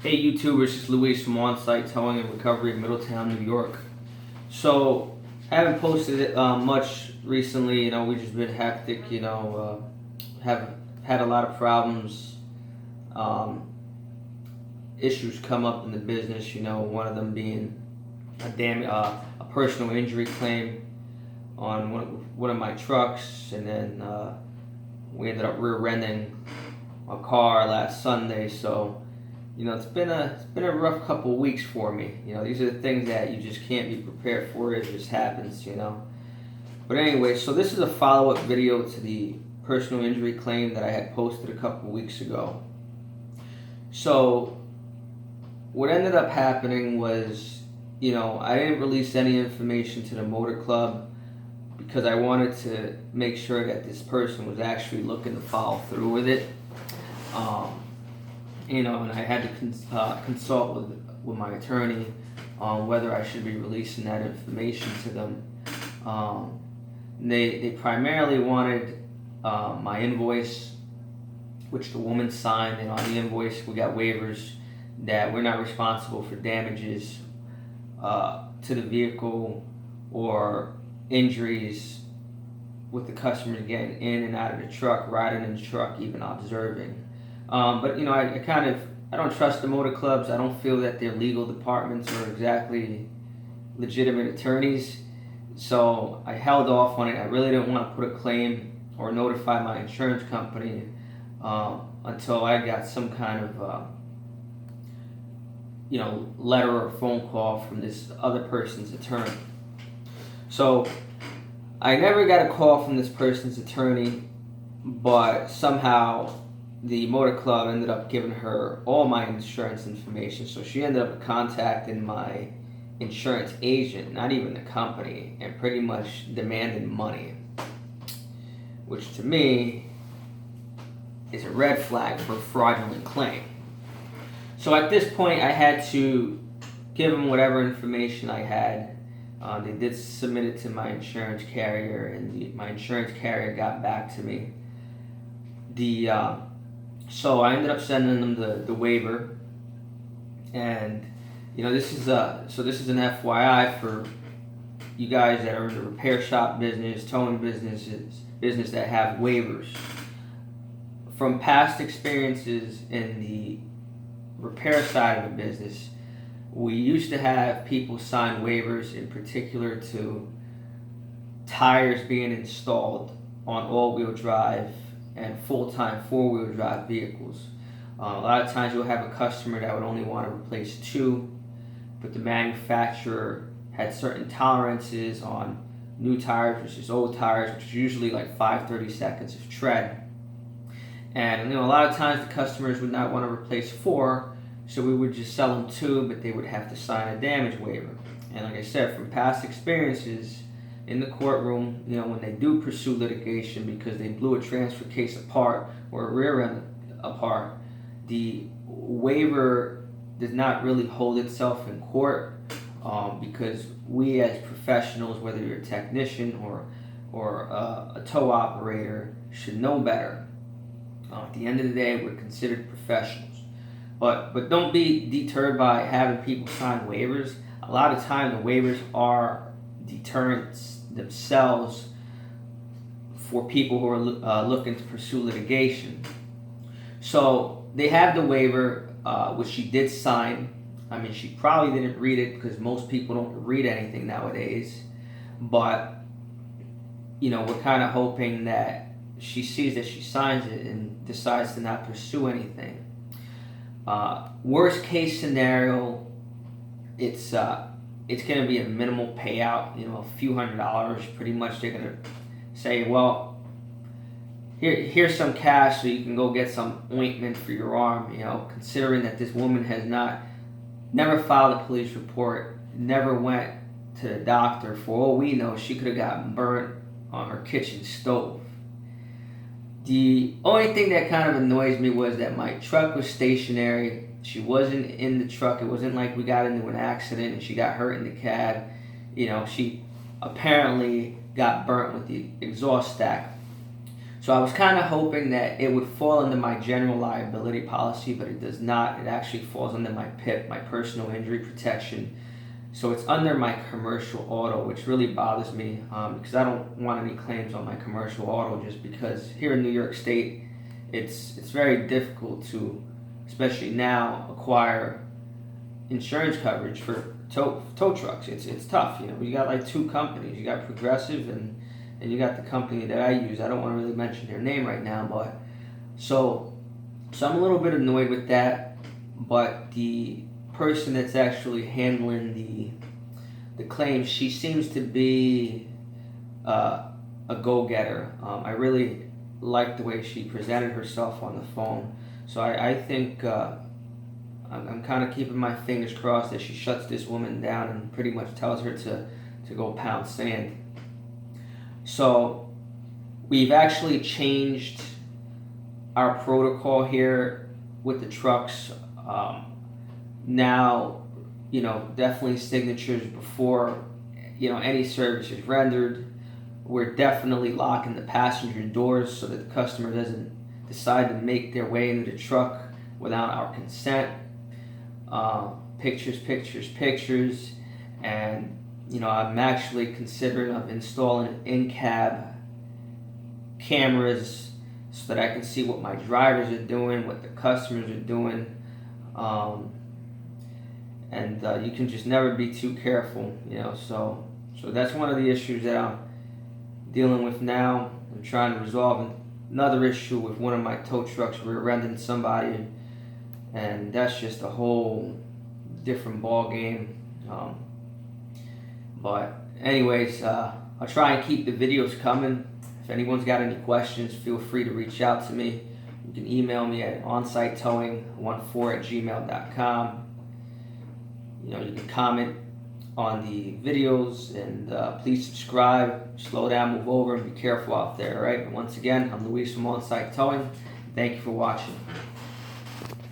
Hey YouTubers, it's Luis from On-Site Towing and Recovery in Middletown, New York. So, I haven't posted it much recently. We've just been hectic. Have had a lot of problems, um, issues come up in the business. One of them being a personal injury claim on one of my trucks, and then we ended up rear-ending a car last Sunday. So it's been a rough couple of weeks for me. These are the things that you just can't be prepared for. It just happens. But anyway, so this is a follow-up video to the personal injury claim that I had posted a couple of weeks ago. So what ended up happening was, I didn't release any information to the motor club because I wanted to make sure that this person was actually looking to follow through with it. And I had to consult with my attorney on whether I should be releasing that information to them. They primarily wanted my invoice, which the woman signed, and on the invoice we got waivers that we're not responsible for damages to the vehicle or injuries with the customer getting in and out of the truck, riding in the truck, even observing. But I don't trust the motor clubs. I don't feel that their legal departments are exactly legitimate attorneys. So I held off on it. I really didn't want to put a claim or notify my insurance company until I got some kind of letter or phone call from this other person's attorney. So I never got a call from this person's attorney, but somehow the motor club ended up giving her all my insurance information. So she ended up contacting my insurance agent, not even the company, and pretty much demanding money, which to me is a red flag for a fraudulent claim. So at this point, I had to give them whatever information I had. They did submit it to my insurance carrier, and my insurance carrier got back to me. So I ended up sending them the waiver, and this is an FYI for you guys that are in the repair shop business, towing business that have waivers. From past experiences in the repair side of the business, we used to have people sign waivers, in particular to tires being installed on all-wheel drive and full-time four-wheel drive vehicles. A lot of times you'll have a customer that would only want to replace two, but the manufacturer had certain tolerances on new tires versus old tires, which is usually like 5/32 of tread. And a lot of times the customers would not want to replace four, so we would just sell them two, but they would have to sign a damage waiver. And like I said, from past experiences in the courtroom, when they do pursue litigation because they blew a transfer case apart or a rear end apart, the waiver does not really hold itself in court because we as professionals, whether you're a technician or a tow operator, should know better. At the end of the day, we're considered professionals. But don't be deterred by having people sign waivers. A lot of time the waivers are deterrents themselves for people who are looking to pursue litigation. So they have the waiver, which she did sign. I mean, she probably didn't read it because most people don't read anything nowadays. But, we're kind of hoping that she sees that she signs it and decides to not pursue anything. Worst case scenario, it's going to be a minimal payout, a few $100s. Pretty much they're going to say, well, here's some cash so you can go get some ointment for your arm, considering that this woman has never filed a police report, never went to the doctor. For all we know, she could have gotten burnt on her kitchen stove. The only thing that kind of annoys me was that my truck was stationary. She wasn't in the truck. It wasn't like we got into an accident and she got hurt in the cab. She apparently got burnt with the exhaust stack. So I was kind of hoping that it would fall under my general liability policy, but it does not. It actually falls under my PIP, my personal injury protection. So it's under my commercial auto, which really bothers me because I don't want any claims on my commercial auto, just because here in New York State, it's very difficult to, especially now, acquire insurance coverage for tow trucks. It's tough. You got like two companies. You got Progressive and you got the company that I use. I don't want to really mention their name right now, but so I'm a little bit annoyed with that. But the person that's actually handling the claims, she seems to be a go-getter. I really like the way she presented herself on the phone. So I think I'm kind of keeping my fingers crossed that she shuts this woman down and pretty much tells her to go pound sand. So we've actually changed our protocol here with the trucks. Now, definitely signatures before, any service is rendered. We're definitely locking the passenger doors so that the customer doesn't decide to make their way into the truck without our consent. Pictures, and I'm actually considering of installing in-cab cameras so that I can see what my drivers are doing, what the customers are doing, and you can just never be too careful, So that's one of the issues that I'm dealing with now. I'm trying to resolve another issue with one of my tow trucks. We're renting somebody, and that's just a whole different ball game. But anyways, I'll try and keep the videos coming. If anyone's got any questions, feel free to reach out to me. You can email me at onsitetowing14@gmail.com. You can comment on the videos, and please subscribe. Slow down, move over, and be careful out there. All right. And once again, I'm Luis from On Site Towing. Thank you for watching.